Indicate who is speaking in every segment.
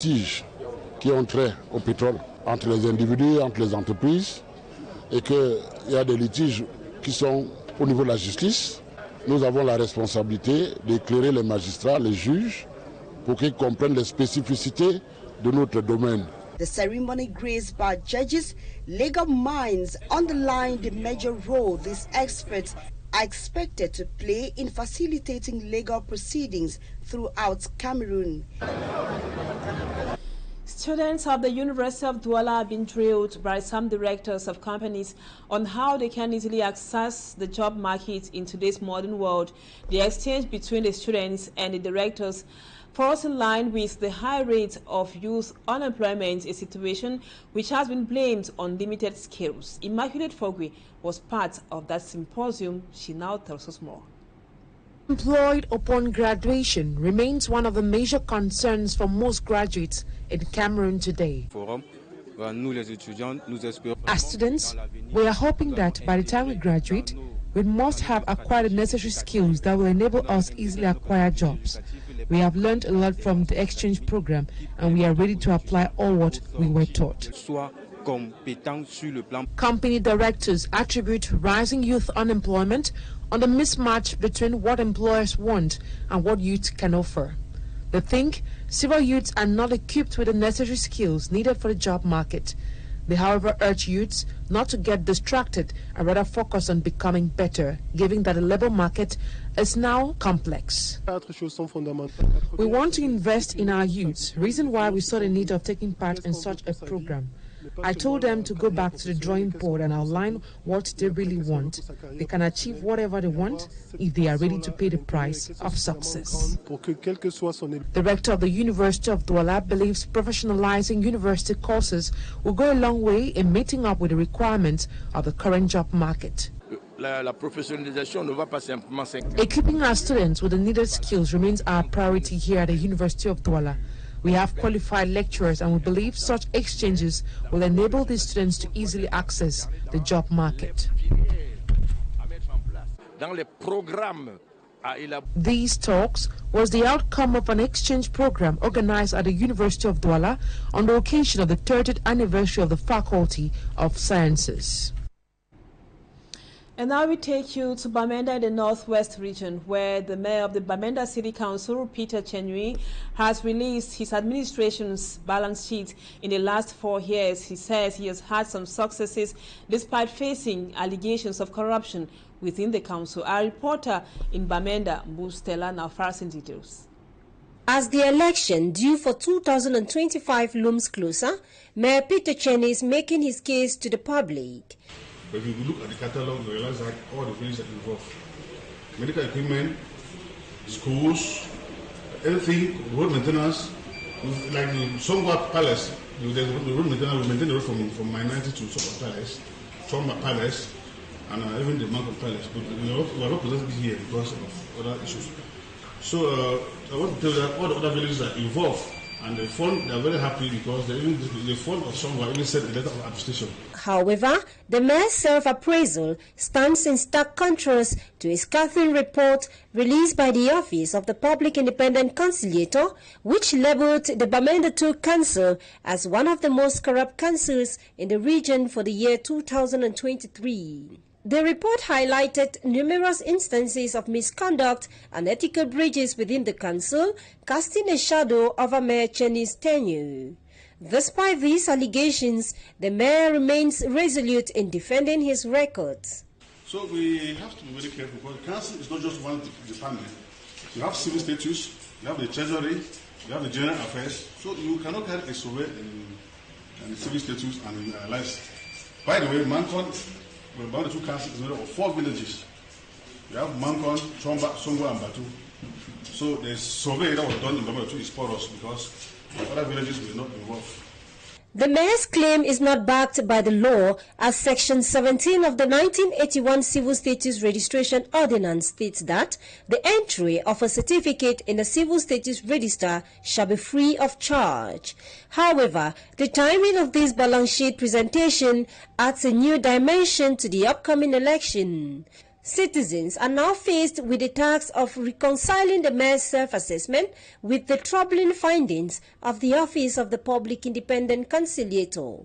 Speaker 1: Litiges qui ont trait au pétrole entre les individus, entre les entreprises, et qu'il y a des litiges qui sont au niveau de la justice. Nous avons la responsabilité d'éclairer les magistrats, les juges, pour qu'ils comprennent les spécificités de notre domaine.
Speaker 2: The ceremony graced by judges, legal minds underlined the major role these experts are expected to play in facilitating legal proceedings throughout Cameroon.
Speaker 3: Students of the University of Douala have been drilled by some directors of companies on how they can easily access the job market in today's modern world. The exchange between the students and the directors falls in line with the high rate of youth unemployment, a situation which has been blamed on limited skills. Immaculate Fogwe was part of that symposium. She now tells us more.
Speaker 4: Employed upon graduation remains one of the major concerns for most graduates in Cameroon today. As students, we are hoping that by the time we graduate, we must have acquired the necessary skills that will enable us easily acquire jobs. We have learned a lot from the exchange program and we are ready to apply all what we were taught. Company directors attribute rising youth unemployment on the mismatch between what employers want and what youth can offer. They think several youths are not equipped with the necessary skills needed for the job market. They, however, urge youths not to get distracted and rather focus on becoming better, given that the labor market is now complex. We want to invest in our youths, reason why we saw the need of taking part in such a program. I told them to go back to the drawing board and outline what they really want. They can achieve whatever they want if they are ready to pay the price of success. The rector of the University of Douala believes professionalizing university courses will go a long way in meeting up with the requirements of the current job market. Equipping our students with the needed skills remains our priority here at the University of Douala. We have qualified lecturers and we believe such exchanges will enable these students to easily access the job market. These talks was the outcome of an exchange program organized at the University of Douala on the occasion of the 30th anniversary of the Faculty of Sciences.
Speaker 3: And now we take you to Bamenda in the Northwest region, where the mayor of the Bamenda City Council, Peter Chenui, has released his administration's balance sheet in the last 4 years. He says he has had some successes despite facing allegations of corruption within the council. Our reporter in Bamenda, Stella, now first in details.
Speaker 5: As the election due for 2025 looms closer, Mayor Peter Chenui is making his case to the public.
Speaker 6: But if you look at the catalogue, you realize that all the things that involve medical equipment, schools, everything, road maintenance, like the Songwa Palace, the road maintenance, we maintain the road from Minority to Songwa Palace, Songwa Palace, and even the Mountain Palace. But we are not presented here because of other issues. So I want to tell you that all the other villages are involved. And the fund, they are very happy because the fund of Songwa even sent a letter of administration.
Speaker 5: However, the mayor's self-appraisal stands in stark contrast to a scathing report released by the Office of the Public Independent Conciliator, which labeled the Bamenda 2 Council as one of the most corrupt councils in the region for the year 2023. The report highlighted numerous instances of misconduct and ethical breaches within the council, casting a shadow over Mayor Chenui's tenure. Despite these allegations, the mayor remains resolute in defending his records.
Speaker 6: So we have to be very careful because the council is not just one department. You have civil status, you have the treasury, you have the general affairs. So you cannot carry a survey and the civil status and lives. By the way, Mancon, about the 2 councils is made up of 4 villages. You have Mancon, Chomba, Songo, and Batu. So the survey that was done in Bamenda 2 is porous because the other villages will not be involved.
Speaker 5: The mayor's claim is not backed by the law, as Section 17 of the 1981 Civil Status Registration Ordinance states that the entry of a certificate in the Civil Status Register shall be free of charge. However, the timing of this balance sheet presentation adds a new dimension to the upcoming election. Citizens are now faced with the task of reconciling the mayor's self-assessment with the troubling findings of the Office of the Public Independent Conciliator.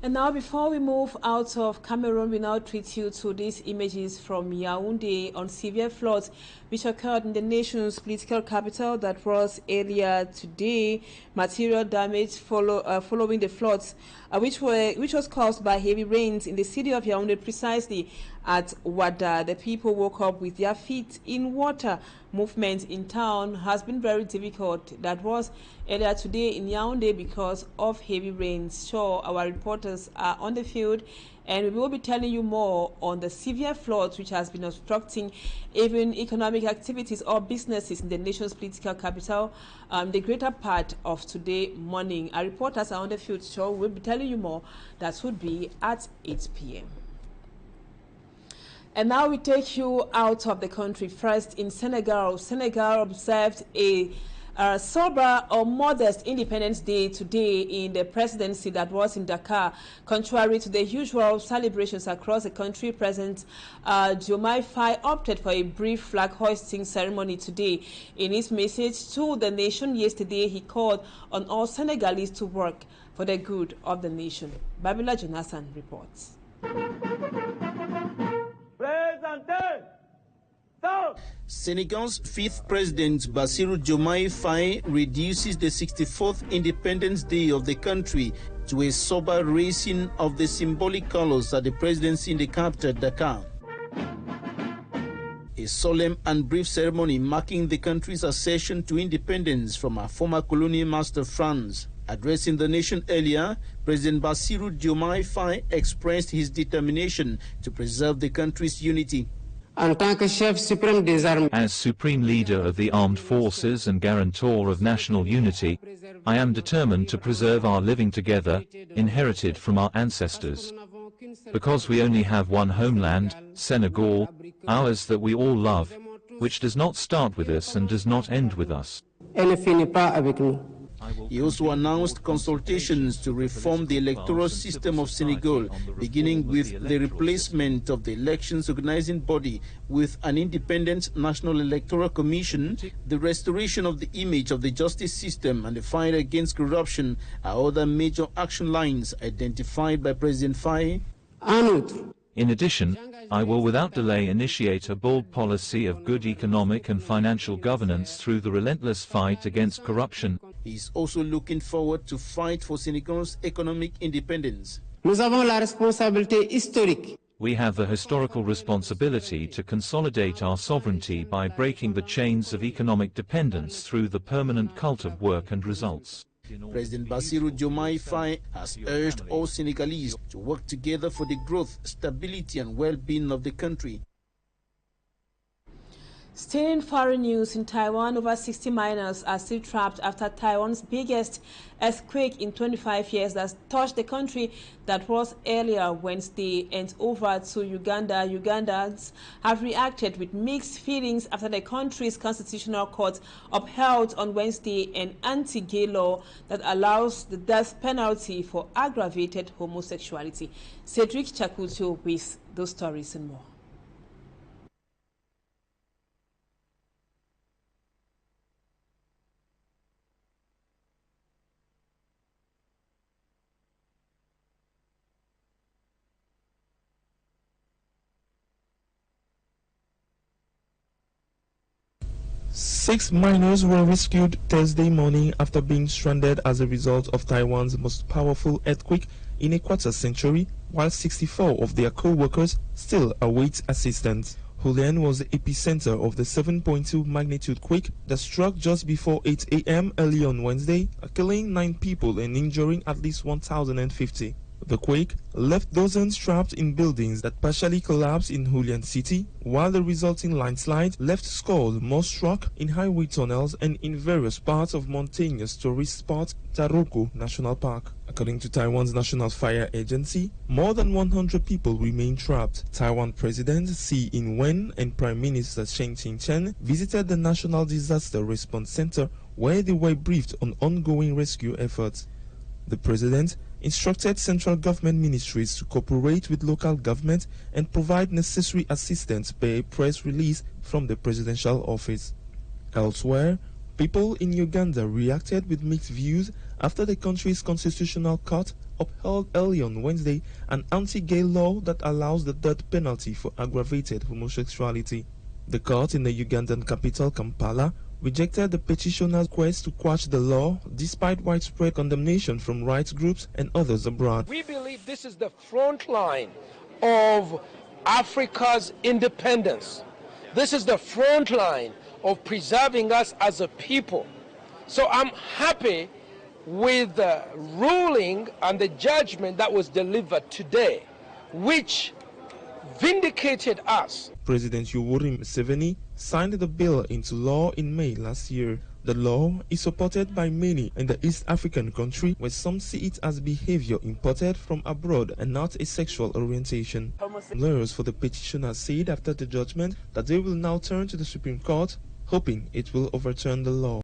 Speaker 3: And now, before we move out of Cameroon, we now treat you to these images from Yaounde on severe floods which occurred in the nation's political capital. That was earlier today. Material damage following the floods, which was caused by heavy rains in the city of Yaounde, precisely at Wada. The people woke up with their feet in water. Movement in town has been very difficult. That was earlier today in Yaounde because of heavy rains. Sure, our reporters are on the field, and we will be telling you more on the severe floods which has been obstructing even economic activities or businesses in the nation's political capital the greater part of today morning. Our reporters are on the field, so we'll be telling you more. That would be at 8 p.m. And now we take you out of the country. First, in Senegal. Senegal observed a sober or modest Independence Day today in the presidency that was in Dakar. Contrary to the usual celebrations across the country, President Diomaye Faye opted for a brief flag hoisting ceremony today. In his message to the nation yesterday, he called on all Senegalese to work for the good of the nation. Babila Jonathan reports.
Speaker 7: Senegal's fifth president, Bassirou Diomaye Faye, reduces the 64th Independence Day of the country to a sober raising of the symbolic colors at the presidency in the capital, Dakar. A solemn and brief ceremony marking the country's accession to independence from our former colonial master, France. Addressing the nation earlier, President Bassirou Diomaye Faye expressed his determination to preserve the country's unity.
Speaker 8: As Supreme Leader of the Armed Forces and guarantor of national unity, I am determined to preserve our living together, inherited from our ancestors. Because we only have one homeland, Senegal, ours that we all love, which does not start with us and does not end with us.
Speaker 7: He also announced consultations to reform the electoral system of Senegal, beginning with the replacement of the elections organizing body with an independent National Electoral Commission, the restoration of the image of the justice system, and the fight against corruption are other major action lines identified by President Faye.
Speaker 8: In addition, I will without delay initiate a bold policy of good economic and financial governance through the relentless fight against corruption.
Speaker 7: He is also looking forward to fight for Senegal's economic independence.
Speaker 8: We have the historical responsibility to consolidate our sovereignty by breaking the chains of economic dependence through the permanent cult of work and results.
Speaker 7: President Bassirou Diomaye Faye has urged all Senegalese to work together for the growth, stability and well-being of the country.
Speaker 3: Still in foreign news, in Taiwan, over 60 miners are still trapped after Taiwan's biggest earthquake in 25 years that touched the country. That was earlier Wednesday. And over to Uganda. Ugandans have reacted with mixed feelings after the country's constitutional court upheld on Wednesday an anti-gay law that allows the death penalty for aggravated homosexuality. Cedric Chakuto with those stories and more.
Speaker 9: Six miners were rescued Thursday morning after being stranded as a result of Taiwan's most powerful earthquake in a quarter-century, while 64 of their co-workers still await assistance. Hualien was the epicenter of the 7.2 magnitude quake that struck just before 8 a.m. early on Wednesday, killing 9 people and injuring at least 1,050. The quake left dozens trapped in buildings that partially collapsed in Hualien City, while the resulting landslide left scores more struck in highway tunnels and in various parts of mountainous tourist spot Taroko National Park. According to Taiwan's National Fire Agency, more than 100 people remain trapped. Taiwan President Tsai Ing-wen and Prime Minister Chen Ching-chen visited the National Disaster Response Center, where they were briefed on ongoing rescue efforts. The president instructed central government ministries to cooperate with local government and provide necessary assistance per a press release from the presidential office. Elsewhere, people in Uganda reacted with mixed views after the country's constitutional court upheld early on Wednesday an anti-gay law that allows the death penalty for aggravated homosexuality. The court in the Ugandan capital, Kampala, rejected the petitioner's quest to quash the law despite widespread condemnation from rights groups and others abroad.
Speaker 10: We believe this is the front line of Africa's independence. This is the front line of preserving us as a people. So I'm happy with the ruling and the judgment that was delivered today, which vindicated us.
Speaker 9: President Yoweri Museveni signed the bill into law in May last year. The law is supported by many in the East African country, where some see it as behavior imported from abroad and not a sexual orientation. Lawyers for the petitioner said after the judgment that they will now turn to the Supreme Court, hoping it will overturn the law.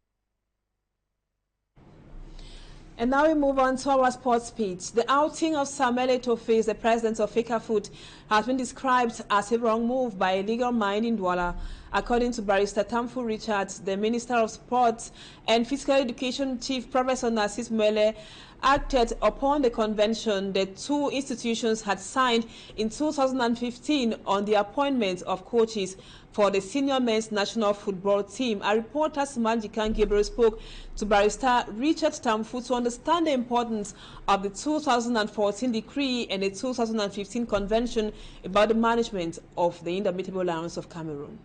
Speaker 3: And now we move on to our sports pitch. The outing of Samuel Eto'o, the president of Fecafoot, has been described as a wrong move by a legal mind in Douala. According to Barrister Tamfu Richards, the Minister of Sports and Physical Education Chief Professor Narcis Mwele acted upon the convention the two institutions had signed in 2015 on the appointment of coaches for the senior men's national football team. Our reporter Simanjikan Gabriel spoke to Barrister Richard Tamfu to understand the importance of the 2014 decree and the 2015 convention about the management of the Indomitable Lions of Cameroon.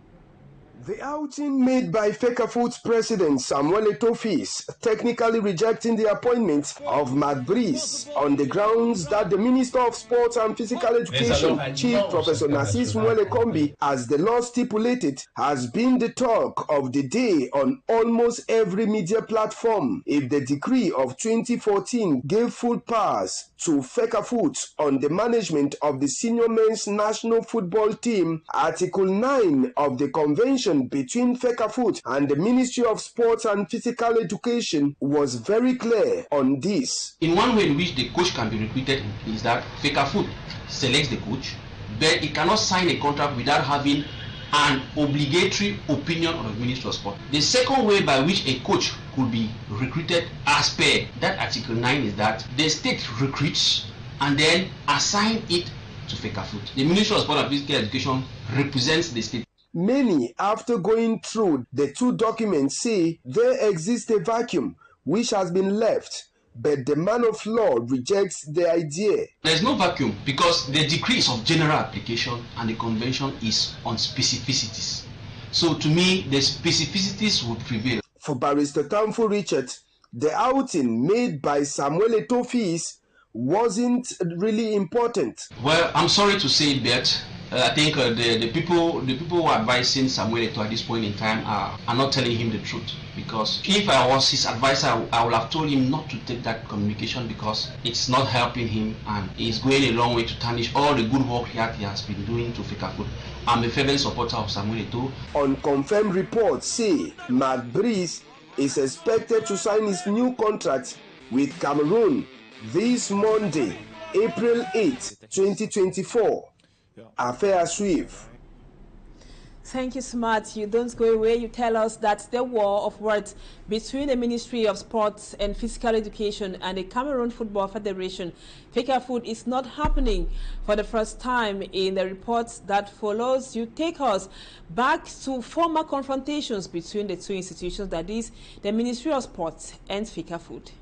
Speaker 11: The outing made by Fecafoot's president Samuel Eto'o technically rejecting the appointment of Mark Breeze on the grounds that the Minister of Sports and Physical Education, Chief Professor Narcis Mwele as the law stipulated, has been the talk of the day on almost every media platform. If the decree of 2014 gave full powers to Fecafoot on the management of the senior men's national football team, Article 9 of the convention between Fecafoot and the Ministry of Sports and Physical Education was very clear on this.
Speaker 12: In one way in which the coach can be recruited is that Fecafoot selects the coach, but it cannot sign a contract without having an obligatory opinion of the Ministry of Sport. The second way by which a coach could be recruited as per that Article 9 is that the state recruits and then assign it to Fecafoot. The Ministry of Sport and Physical Education represents the state.
Speaker 11: Many, after going through the two documents, say there exists a vacuum which has been left, but the man of law rejects the idea.
Speaker 12: There is no vacuum because the decree is of general application and the convention is on specificities. So to me, the specificities would prevail.
Speaker 11: For Barrister Tamfu Richard, the outing made by Samuel Eto'o wasn't really important.
Speaker 12: Well, I'm sorry to say that I think the people who are advising Samuel Eto'o at this point in time are not telling him the truth. Because if I was his advisor, I would have told him not to take that communication because it's not helping him and it's going a long way to tarnish all the good work he has been doing to Fecafoot. I'm a fervent supporter of Samuel Eto'o.
Speaker 11: Unconfirmed reports say Mark Breeze is expected to sign his new contract with Cameroon this Monday, April 8, 2024. Affair Swift.
Speaker 3: Thank you, Smart. You don't go away. You tell us that the war of words between the Ministry of Sports and Physical Education and the Cameroon Football Federation, Fecafoot, is not happening for the first time in the reports that follows. You take us back to former confrontations between the two institutions, that is, the Ministry of Sports and Fecafoot.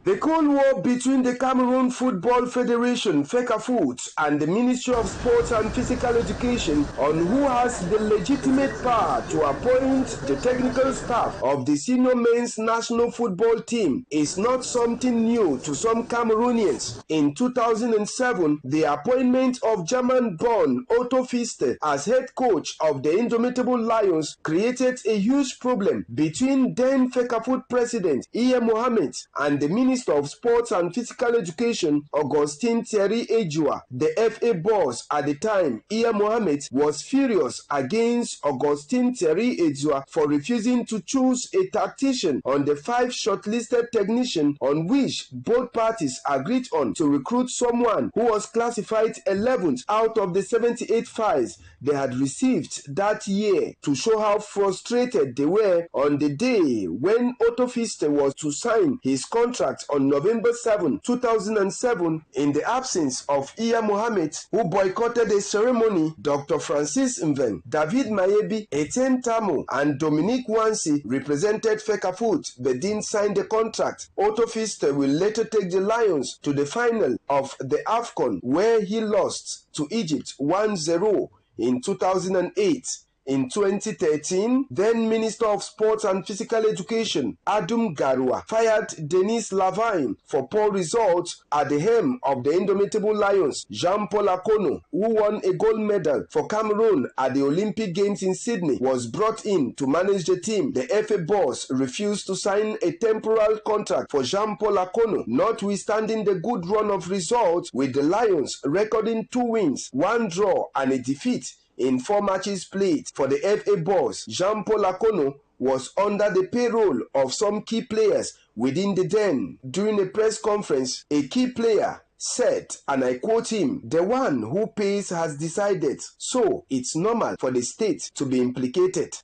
Speaker 11: The Cold War between the Cameroon Football Federation, Fecafoot, and the Ministry of Sports and Physical Education on who has the legitimate power to appoint the technical staff of the senior men's national football team is not something new to some Cameroonians. In 2007, the appointment of German-born Otto Pfister as head coach of the Indomitable Lions created a huge problem between then Fecafoot president Iye Mohammed and the Ministry Minister of Sports and Physical Education, Augustine Thierry Ejua. The FA boss at the time, Iya Mohammed, was furious against Augustine Thierry Ejua for refusing to choose a tactician on the 5 shortlisted technicians on which both parties agreed on to recruit someone who was classified 11th out of the 78 files they had received that year, to show how frustrated they were on the day when Otto Pfister was to sign his contract on November 7, 2007, in the absence of Iya Mohammed, who boycotted the ceremony. Dr. Francis Mven, David Mayebi, Etienne Tamo, and Dominique Wansi represented Fecafoot but didn't sign the contract. Otto Pfister will later take the Lions to the final of the AFCON, where he lost to Egypt 1-0 in 2008. In 2013, then Minister of Sports and Physical Education, Adum Garua, fired Denis Lavine for poor results at the helm of the Indomitable Lions. Jean-Paul Akono, who won a gold medal for Cameroon at the Olympic Games in Sydney, was brought in to manage the team. The FA boss refused to sign a temporal contract for Jean-Paul Akono, notwithstanding the good run of results, with the Lions recording 2 wins, 1 draw, and a defeat in 4 matches played. For the FA boss, Jean-Paul Akono was under the payroll of some key players within the den. During a press conference, a key player said, and I quote him, "The one who pays has decided, so it's normal for the state to be implicated."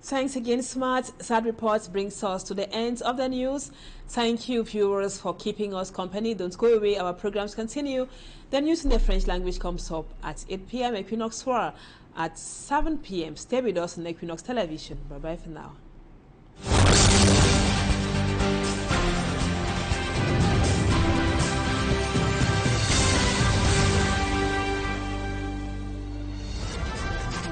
Speaker 3: Thanks again, Smart. Sad Reports brings us to the end of the news. Thank you, viewers, for keeping us company. Don't go away. Our programs continue. The news in the French language comes up at 8 p.m. Equinoxe Soir. At 7 p.m. Stay with us on Equinoxe Television. Bye-bye for now.